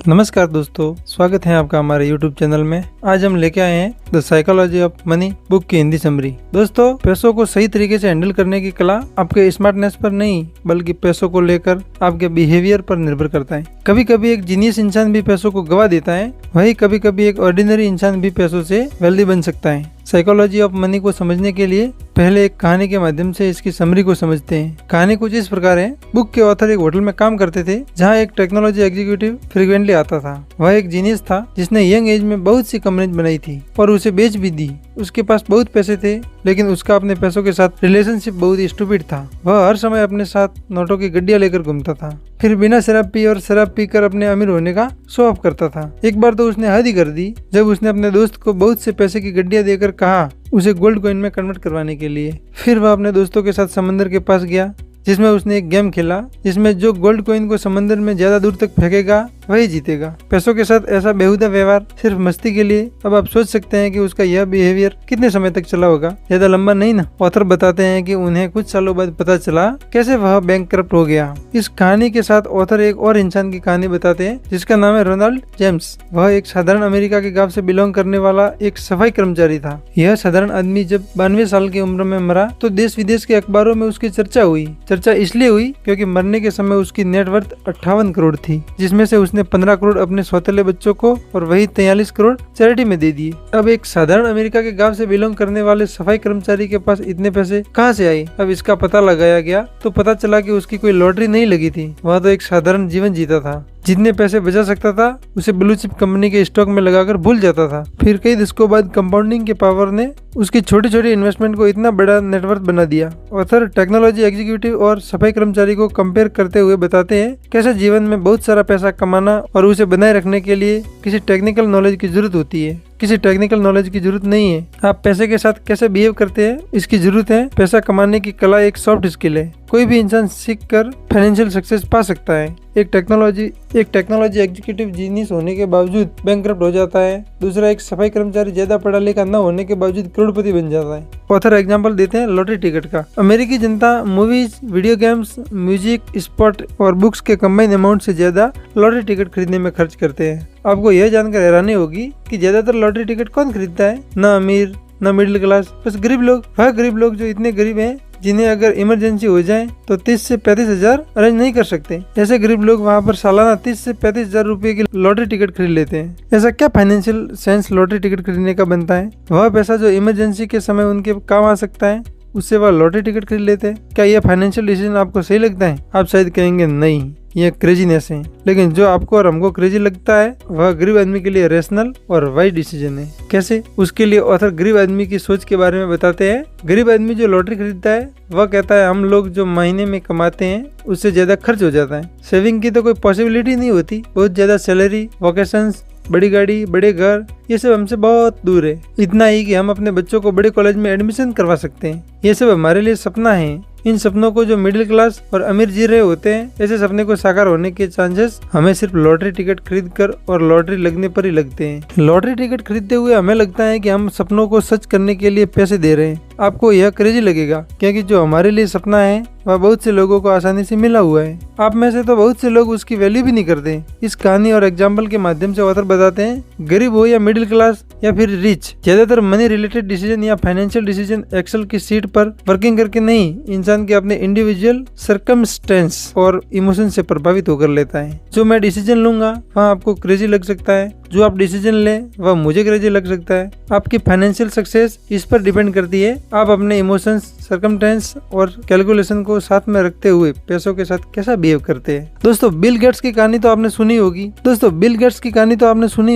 नमस्कार दोस्तों, स्वागत है आपका हमारे यूट्यूब चैनल में। आज हम लेके आए हैं the psychology of money book की हिंदी समरी। दोस्तों, पैसों को सही तरीके से हैंडल करने की कला आपके स्मार्टनेस पर नहीं बल्कि पैसों को लेकर आपके बिहेवियर पर निर्भर करता है। कभी कभी एक जीनियस इंसान भी पैसों को गवा देता है, वही कभी कभी एक ऑर्डिनरी इंसान भी पैसों से वेल्दी बन सकता है। साइकोलॉजी ऑफ मनी को समझने के लिए पहले एक कहानी के माध्यम से इसकी समरी को समझते हैं। कहानी कुछ इस प्रकार है। बुक के ऑथर एक होटल में काम करते थे जहां एक टेक्नोलॉजी एग्जीक्यूटिव फ्रीक्वेंटली आता था। वह एक जीनियस था जिसने यंग एज में बहुत सी कंपनीज बनाई थी और उसे बेच भी दी। उसके पास बहुत पैसे थे, लेकिन उसका अपने पैसों के साथ रिलेशनशिप बहुत ही स्टूपिड था। वह हर समय अपने साथ नोटों की गड्डियां लेकर घूमता था, फिर बिना शराब पी और शराब पीकर अपने अमीर होने का शो ऑफ करता था। एक बार तो उसने हद ही कर दी जब उसने अपने दोस्त को बहुत से पैसे की गड्डियां देकर कहा उसे गोल्ड कॉइन में कन्वर्ट करवाने के लिए। फिर वह अपने दोस्तों के साथ समंदर के पास गया जिसमें उसने एक गेम खेला जिसमें जो गोल्ड कॉइन को समंदर में ज्यादा दूर तक फेंकेगा वही जीतेगा। पैसों के साथ ऐसा बेहुदा व्यवहार सिर्फ मस्ती के लिए। अब आप सोच सकते हैं कि उसका यह बिहेवियर कितने समय तक चला होगा। ज्यादा लंबा नहीं ना। ऑथर बताते हैं कि उन्हें कुछ सालों बाद पता चला कैसे वह बैंकक्रप्ट हो गया। इस कहानी के साथ ऑथर एक और इंसान की कहानी बताते हैं जिसका नाम है रोनाल्ड जेम्स। वह एक साधारण अमेरिका के गाँव से बिलोंग करने वाला एक सफाई कर्मचारी था। यह साधारण आदमी जब 92 साल की उम्र में मरा तो देश विदेश के अखबारों में उसकी चर्चा हुई। चर्चा इसलिए हुई क्योंकि मरने के समय उसकी नेटवर्थ 58 करोड़ थी, जिसमें से उसने 15 करोड़ अपने सौतेले बच्चों को और वही 43 करोड़ चैरिटी में दे दिए। अब एक साधारण अमेरिका के गांव से बिलोंग करने वाले सफाई कर्मचारी के पास इतने पैसे कहां से आए? अब इसका पता लगाया गया तो पता चला कि उसकी कोई लॉटरी नहीं लगी थी। वह तो एक साधारण जीवन जीता था। जितने पैसे बचा सकता था उसे ब्लू चिप कंपनी के स्टॉक में लगाकर भूल जाता था। फिर कई दशकों बाद कंपाउंडिंग के पावर ने उसकी छोटी छोटी इन्वेस्टमेंट को इतना बड़ा नेटवर्थ बना दिया। ऑथर टेक्नोलॉजी एग्जीक्यूटिव और सफाई कर्मचारी को कंपेयर करते हुए बताते हैं कैसे जीवन में बहुत सारा पैसा कमाना और उसे बनाए रखने के लिए किसी टेक्निकल नॉलेज की जरूरत होती है। किसी टेक्निकल नॉलेज की जरूरत नहीं है। आप पैसे के साथ कैसे बिहेव करते हैं इसकी जरूरत है। पैसा कमाने की कला एक सॉफ्ट स्किल है। कोई भी इंसान सीख कर फाइनेंशियल सक्सेस पा सकता है। एक टेक्नोलॉजी एग्जीक्यूटिव जीनियस होने के बावजूद बैंकक्रप्ट हो जाता है। दूसरा, एक सफाई कर्मचारी ज्यादा पढ़ा लिखा न होने के बावजूद करोड़पति बन जाता है। ऑथर एग्जांपल देते हैं लॉटरी टिकट का। अमेरिकी जनता movies, video games, music, sport और बुक्स के कंबाइन अमाउंट से ज्यादा लॉटरी टिकट खरीदने में खर्च करते हैं। आपको यह जानकर हैरानी होगी कि ज्यादातर लॉटरी टिकट कौन खरीदता है? न अमीर, न मिडिल क्लास, बस गरीब लोग। वह गरीब लोग जो इतने गरीब हैं जिन्हें अगर इमरजेंसी हो जाए तो 30 से 35 हजार अरेंज नहीं कर सकते। ऐसे गरीब लोग वहाँ पर सालाना 30 से 35 हजार रुपए की लॉटरी टिकट खरीद लेते हैं। ऐसा क्या फाइनेंशियल सेंस लॉटरी टिकट खरीदने का बनता है? वह पैसा जो इमरजेंसी के समय उनके काम आ सकता है उससे वह लॉटरी टिकट खरीद लेते हैं। क्या यह फाइनेंशियल डिसीजन आपको सही लगता है? आप शायद कहेंगे नहीं, यह क्रेजीनेस है। लेकिन जो आपको और हमको क्रेजी लगता है वह गरीब आदमी के लिए रेशनल और वाइज डिसीजन है। कैसे? उसके लिए ऑथर गरीब आदमी की सोच के बारे में बताते हैं। गरीब आदमी जो लॉटरी खरीदता है वह कहता है हम लोग जो महीने में कमाते हैं उससे ज्यादा खर्च हो जाता है। सेविंग की तो कोई पॉसिबिलिटी नहीं होती। बहुत ज्यादा सैलरी, वोकेशंस, बड़ी गाड़ी, बड़े घर, ये सब हमसे बहुत दूर है। इतना ही कि हम अपने बच्चों को बड़े कॉलेज में एडमिशन करवा सकते हैं। ये सब हमारे लिए सपना है। इन सपनों को जो मिडिल क्लास और अमीर जी रहे होते हैं, ऐसे सपने को साकार होने के चांसेस हमें सिर्फ लॉटरी टिकट खरीद कर और लॉटरी लगने पर ही लगते हैं। लॉटरी टिकट खरीदते हुए हमें लगता है कि हम सपनों को सच करने के लिए पैसे दे रहे हैं। आपको यह क्रेजी लगेगा क्योंकि जो हमारे लिए सपना है वह बहुत से लोगों को आसानी से मिला हुआ है। आप में से तो बहुत से लोग उसकी वैल्यू भी नहीं करते। इस कहानी और एग्जाम्पल के माध्यम से ऑथर बताते हैं गरीब हो या मिडिल क्लास या फिर रिच, ज्यादातर मनी रिलेटेड डिसीजन या फाइनेंशियल डिसीजन एक्सेल की सीट पर वर्किंग करके नहीं, इंसान के अपने इंडिविजुअल सर्कमस्टेंस और इमोशन से प्रभावित होकर लेता है। जो मैं डिसीजन लूंगा वहाँ आपको क्रेजी लग सकता है, जो आप डिसीजन ले वह मुझे क्रेजी लग सकता है। आपकी फाइनेंशियल सक्सेस इस पर डिपेंड करती है आप अपने इमोशंस, सर्कमस्टेंस और कैलकुलेशन को साथ में रखते हुए पैसों के साथ कैसा बिहेव करते हैं। दोस्तों, बिल गेट्स की कहानी तो आपने सुनी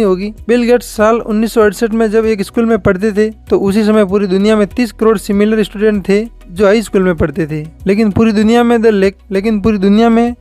होगी। बिल गेट्स साल 1968 में जब एक स्कूल में पढ़ते थे तो उसी समय पूरी दुनिया में 30 करोड़ सिमिलर स्टूडेंट थे जो हाई स्कूल में पढ़ते थे। लेकिन पूरी दुनिया में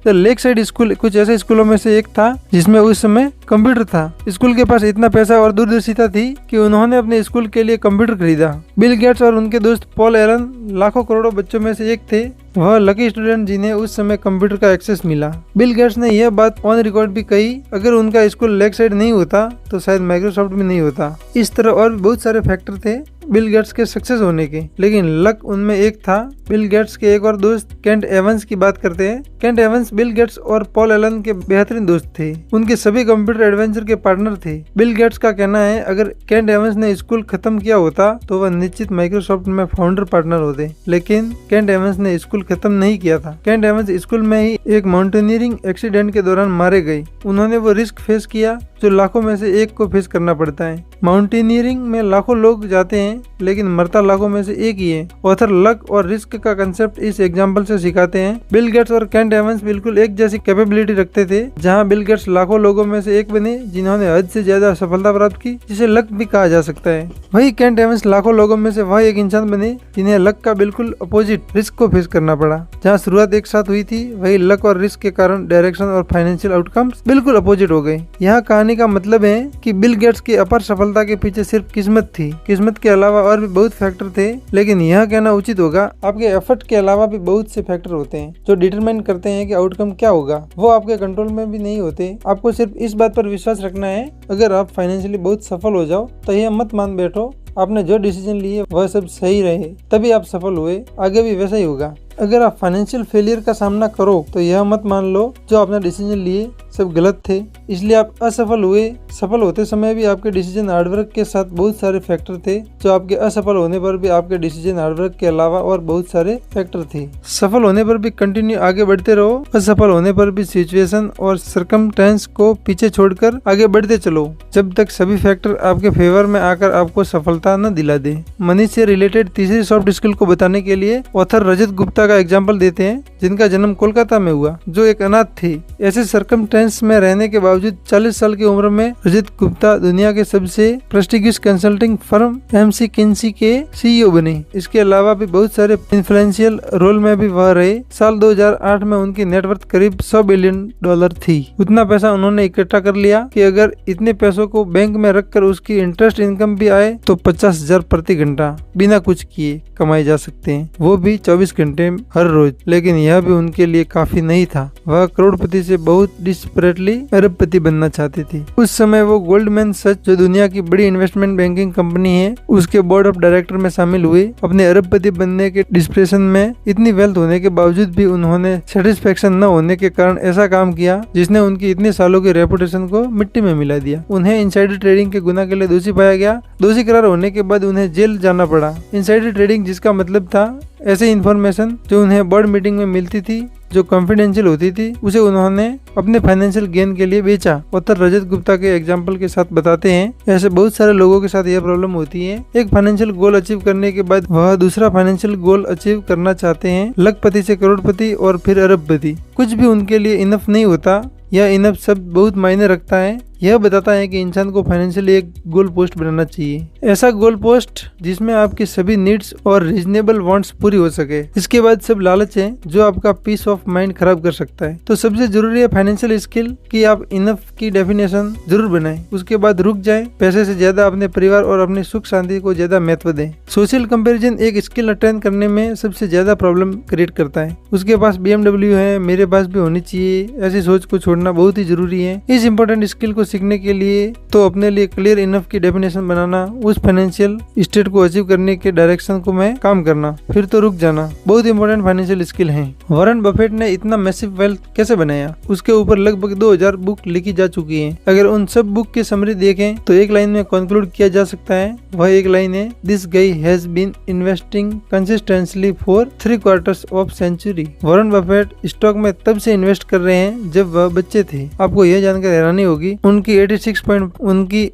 द लेक साइड स्कूल कुछ ऐसे स्कूलों में से एक था जिसमें उस समय कंप्यूटर था। स्कूल के पास इतना पैसा और दूरदर्शिता थी कि उन्होंने अपने स्कूल के लिए कंप्यूटर खरीदा। बिल गेट्स और उनके दोस्त पॉल एलन लाखों करोड़ों बच्चों में से एक थे। वह लकी स्टूडेंट जिन्हें उस समय कंप्यूटर का एक्सेस मिला। बिल गेट्स ने यह बात ऑन रिकॉर्ड भी कही, अगर उनका स्कूल लेक साइड नहीं होता तो शायद माइक्रोसॉफ्ट भी नहीं होता। इस तरह और भी बहुत सारे फैक्टर थे बिल गेट्स के सक्सेस होने के, लेकिन लक उनमें एक था। बिल गेट्स के एक और दोस्त केंट एवंस की बात करते हैं। केंट एवंस बिल गेट्स और पॉल एलन के बेहतरीन दोस्त थे। उनके सभी कंप्यूटर एडवेंचर के पार्टनर थे। बिल गेट्स का कहना है अगर केंट एवंस ने स्कूल खत्म किया होता तो वह निश्चित माइक्रोसॉफ्ट में फाउंडर पार्टनर होते, लेकिन केंट एवंस ने स्कूल खत्म नहीं किया था। केंट एवंस स्कूल में ही एक माउंटेनियरिंग एक्सीडेंट के दौरान मारे गए। उन्होंने वो रिस्क फेस किया जो लाखों में से एक को फेस करना पड़ता है। माउंटेनियरिंग में लाखों लोग जाते हैं लेकिन मरता लाखों में से एक ही है। ऑथर लक और रिस्क का कंसेप्ट इस एग्जाम्पल से सिखाते हैं। बिल गेट्स और केंट एवंस बिल्कुल एक जैसी कैपेबिलिटी रखते थे। जहां बिल गेट्स लाखों लोगों में से एक बने जिन्होंने हद से ज्यादा सफलता प्राप्त की, जिसे लक भी कहा जा सकता है, वही केंट एवंस लाखों लोगों में से वह एक इंसान बने जिन्हें लक का बिल्कुल अपोजिट रिस्क को फेस करना पड़ा। जहाँ शुरुआत एक साथ हुई थी वही लक और रिस्क के कारण डायरेक्शन और फाइनेंशियल आउटकम्स बिल्कुल अपोजिट हो गए। यहाँ कहानी का मतलब है कि बिल गेट्स की अपार सफलता के पीछे सिर्फ किस्मत थी। किस्मत के अलावा और भी बहुत फैक्टर थे, लेकिन यह कहना उचित होगा आपके एफर्ट के अलावा भी बहुत से फैक्टर होते हैं जो डिटरमाइन करते हैं कि आउटकम क्या होगा। वो आपके कंट्रोल में भी नहीं होते। आपको सिर्फ इस बात पर विश्वास रखना है अगर आप फाइनेंशियली बहुत सफल हो जाओ तो यह मत मान बैठो आपने जो डिसीजन लिए वह सब सही रहे तभी आप सफल हुए, आगे भी वैसा ही होगा। अगर आप फाइनेंशियल फेलियर का सामना करो तो यह मत मान लो जो आपने डिसीजन लिए सब गलत थे इसलिए आप असफल हुए। सफल होते समय भी आपके डिसीजन हार्डवर्क के साथ बहुत सारे फैक्टर थे जो आपके असफल होने पर भी आपके डिसीजन हार्डवर्क के अलावा और बहुत सारे फैक्टर थे। सफल होने पर भी कंटिन्यू आगे बढ़ते रहो, असफल होने पर भी सिचुएशन और सर्कमस्टेंस को पीछे छोड़कर आगे बढ़ते चलो जब तक सभी फैक्टर आपके फेवर में आकर आपको सफलता न दिला दे। मनी से रिलेटेड तीसरी सॉफ्ट स्किल को बताने के लिए ऑथर रजत गुप्ता का एग्जाम्पल देते हैं, जिनका जन्म कोलकाता में हुआ, जो एक अनाथ थे। ऐसे सर्कमस्टेंस में रहने के बावजूद 40 साल की उम्र में रजत गुप्ता दुनिया के सबसे prestigious consulting firm MC Kinsey के सीईओ बने। इसके अलावा भी बहुत सारे इन्फ्लुएंशियल रोल में भी वह रहे। साल 2008 में उनकी नेटवर्थ करीब $100 बिलियन थी। उतना पैसा उन्होंने इकट्ठा कर लिया कि अगर इतने पैसों को बैंक में रखकर उसकी इंटरेस्ट इनकम भी आए तो 50,000 प्रति घंटा बिना कुछ किए कमाए जा सकते हैं, वो भी 24 घंटे हर रोज। लेकिन यह भी उनके लिए काफी नहीं था। वह करोड़पति से बहुत डिस्परेटली अरबपति बनना चाहते थे। उस समय वो गोल्डमैन सच, जो दुनिया की बड़ी इन्वेस्टमेंट बैंकिंग कंपनी है, उसके बोर्ड ऑफ डायरेक्टर में शामिल हुए। अपने अरबपति बनने के डिस्प्रेशन में इतनी वेल्थ होने के बावजूद भी उन्होंने सेटिस्फेक्शन न होने के कारण ऐसा काम किया जिसने उनकी इतने सालों की रेपुटेशन को मिट्टी में मिला दिया। उन्हें इनसाइडर ट्रेडिंग के गुनाह के लिए दोषी पाया गया। दोषी करार होने के बाद उन्हें जेल जाना पड़ा। इनसाइडर ट्रेडिंग जिसका मतलब था ऐसी इन्फॉर्मेशन जो उन्हें बोर्ड मीटिंग में मिलती थी जो कॉन्फिडेंशियल होती थी, उसे उन्होंने अपने फाइनेंशियल गेन के लिए बेचा। ऑथर रजत गुप्ता के एग्जाम्पल के साथ बताते हैं ऐसे बहुत सारे लोगों के साथ यह प्रॉब्लम होती है। एक फाइनेंशियल गोल अचीव करने के बाद वह दूसरा फाइनेंशियल गोल अचीव करना चाहते हैं। लखपति से करोड़पति और फिर अरबपति। कुछ भी उनके लिए इनफ नहीं होता। यह इनफ शब्द बहुत मायने रखता है। यह बताता है कि इंसान को फाइनेंशियली एक गोल पोस्ट बनाना चाहिए, ऐसा गोल पोस्ट जिसमें आपकी सभी नीड्स और रीजनेबल वांट्स पूरी हो सके। इसके बाद सब लालच है जो आपका पीस ऑफ माइंड खराब कर सकता है। तो सबसे जरूरी है फाइनेंशियल स्किल कि आप इनफ की डेफिनेशन जरूर बनाएं। उसके बाद रुक जाएं। पैसे से ज्यादा अपने परिवार और अपनी सुख शांति को ज्यादा महत्व दें। सोशल कंपैरिजन एक स्किल अटेन करने में सबसे ज्यादा प्रॉब्लम क्रिएट करता है। उसके पास BMW है, मेरे पास भी होनी चाहिए, ऐसी सोच को छोड़ना बहुत ही जरूरी है। इस इंपॉर्टेंट स्किल को सीखने के लिए तो अपने लिए क्लियर इनफ की डेफिनेशन बनाना, उस फाइनेंशियल स्टेट को अचीव करने के डायरेक्शन को में काम करना, फिर तो रुक जाना बहुत इंपॉर्टेंट फाइनेंशियल स्किल है। वॉरेन बफेट ने इतना मैसिव वेल्थ कैसे बनाया, उसके ऊपर लगभग 2000 बुक लिखी जा चुकी हैं। अगर उन सब बुक की समरी देखें तो एक लाइन में कंक्लूड किया जा सकता है। वह एक लाइन है, this guy has been investing consistently for 3/4 of century. Warren Buffett stock में तब से इन्वेस्ट कर रहे हैं जब वह बच्चे थे। आपको यह जानकर हैरानी होगी उनकी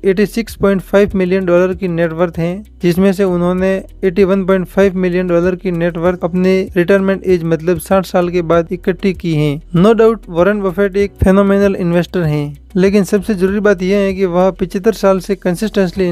86.5 मिलियन डॉलर की नेटवर्थ है, जिसमें से उन्होंने 81.5 मिलियन डॉलर की नेटवर्थ अपने रिटायरमेंट एज मतलब 60 साल के बाद इकट्ठी की है। नो डाउट वॉरेन बफेट एक फेनोमेनल इन्वेस्टर हैं, लेकिन सबसे जरूरी बात यह है कि वह 75 साल से कंसिस्टेंटली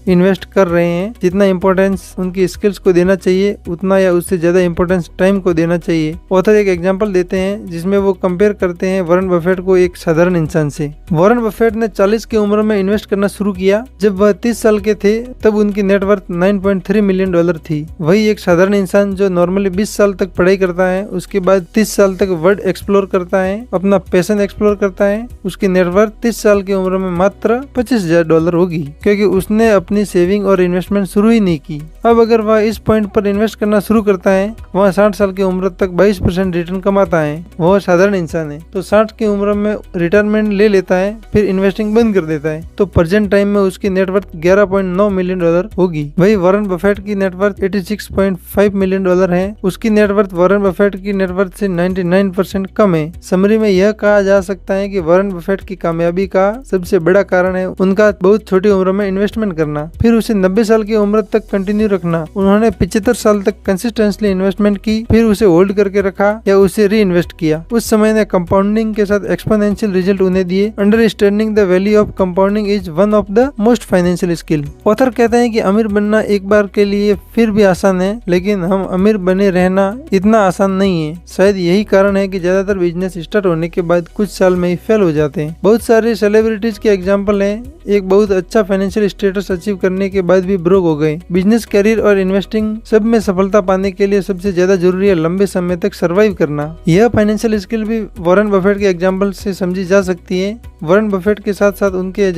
इन्वेस्ट कर रहे हैं। जितना इम्पोर्टेंस उनकी स्किल्स को देना चाहिए उतना या उससे ज्यादा इम्पोर्टेंस टाइम को देना चाहिए। ऑथर एक एग्जांपल देते हैं जिसमें वो कंपेयर करते हैं वॉरेन बफेट को एक साधारण इंसान से। वॉरेन बफेट ने उन्होंने 40 की उम्र में इन्वेस्ट करना शुरू किया। जब वह 30 साल के थे तब उनकी नेटवर्थ $9.3 मिलियन थी। वही एक साधारण इंसान जो नॉर्मली 20 साल तक पढ़ाई करता है, उसके बाद 30 साल तक वर्ल्ड एक्सप्लोर करता है, अपना पैशन एक्सप्लोर करता है, उसकी नेटवर्थ 30 साल की उम्र में मात्र $25,000 होगी, क्योंकि उसने अपनी सेविंग और इन्वेस्टमेंट शुरू ही नहीं की। अब अगर वह इस पॉइंट पर इन्वेस्ट करना शुरू करता है, वह 60 साल की उम्र तक 22% रिटर्न कमाता है। वह साधारण इंसान है तो 60 की उम्र में रिटायरमेंट ले लेता है, फिर इन्वेस्टिंग बंद कर देता है, तो प्रेजेंट टाइम में उसकी नेटवर्थ $11.9 मिलियन होगी। वही वॉरेन बफेट की नेटवर्थ $86.5 मिलियन है। उसकी नेटवर्थ वॉरेन बफेट की नेटवर्थ से 99% कम है। समरी में यह कहा जा सकता है कि वॉरेन बफेट की कामयाबी का सबसे बड़ा कारण है उनका बहुत छोटी उम्र में इन्वेस्टमेंट करना, फिर उसे 90 साल की उम्र तक कंटिन्यू रखना। उन्होंने 75 साल तक कंसिस्टेंटली इन्वेस्टमेंट की, फिर उसे होल्ड करके रखा या उसे री इन्वेस्ट किया। उस समय ने कंपाउंडिंग के साथ एक्सपोनेंशियल रिजल्ट उन्हें दिए। Understanding the value of compounding is one of the most financial skill. Author कहते हैं कि अमीर बनना एक बार के लिए फिर भी आसान है, लेकिन हम अमीर बने रहना इतना आसान नहीं है। शायद यही कारण है कि ज्यादातर बिजनेस स्टार्ट होने के बाद कुछ साल में ही फेल हो जाते हैं। बहुत सारे सेलिब्रिटीज के एग्जांपल हैं, एक बहुत अच्छा फाइनेंशियल स्टेटस अचीव करने के बाद भी ब्रोक हो गए। बिजनेस, करियर और इन्वेस्टिंग सब में सफलता पाने के लिए सबसे ज्यादा जरूरी है लंबे समय तक सर्वाइव करना। यह फाइनेंशियल स्किल भी वॉरेन बफेट के एग्जांपल से समझी जा सकती है। वॉरेन बफेट के साथ साथ उनके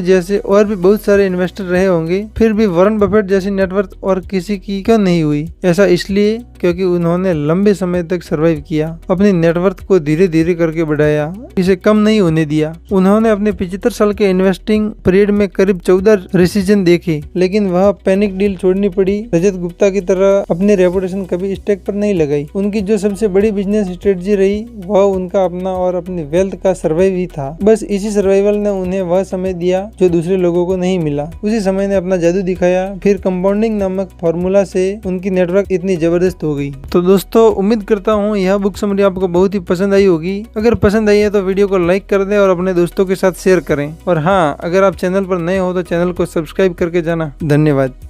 जैसे और भी बहुत सारे इन्वेस्टर रहे होंगे, फिर भी वॉरेन बफेट जैसी नेटवर्थ और किसी की क्यों नहीं हुई? ऐसा इसलिए क्योंकि उन्होंने लंबे समय तक सर्वाइव किया, अपनी नेटवर्थ को धीरे धीरे करके बढ़ाया, इसे कम नहीं होने दिया। उन्होंने अपने 75 साल के इन्वेस्टिंग पीरियड में करीब 14 रिसीजन देखे, लेकिन वह पैनिक डील छोड़नी पड़ी। रजत गुप्ता की तरह अपनी रेपुटेशन कभी स्टेक पर नहीं लगाई। उनकी जो सबसे बड़ी बिजनेस स्ट्रेटजी रही वह उनका अपना और अपनी वेल्थ का सर्वाइव ही था। बस इसी सर्वाइवल ने उन्हें वह समय दिया जो दूसरे लोगों को नहीं मिला। उसी समय ने अपना जादू दिखाया, फिर कंपाउंडिंग नामक फॉर्मूला से उनकी नेटवर्क इतनी जबरदस्त हो गई। तो दोस्तों, उम्मीद करता हूँ यह बुक समरी आपको बहुत ही पसंद आई होगी। अगर पसंद आई है तो वीडियो को लाइक कर दें और अपने दोस्तों के साथ शेयर करें। और हाँ, अगर आप चैनल पर नए हो तो चैनल को सब्सक्राइब करके जाना। धन्यवाद।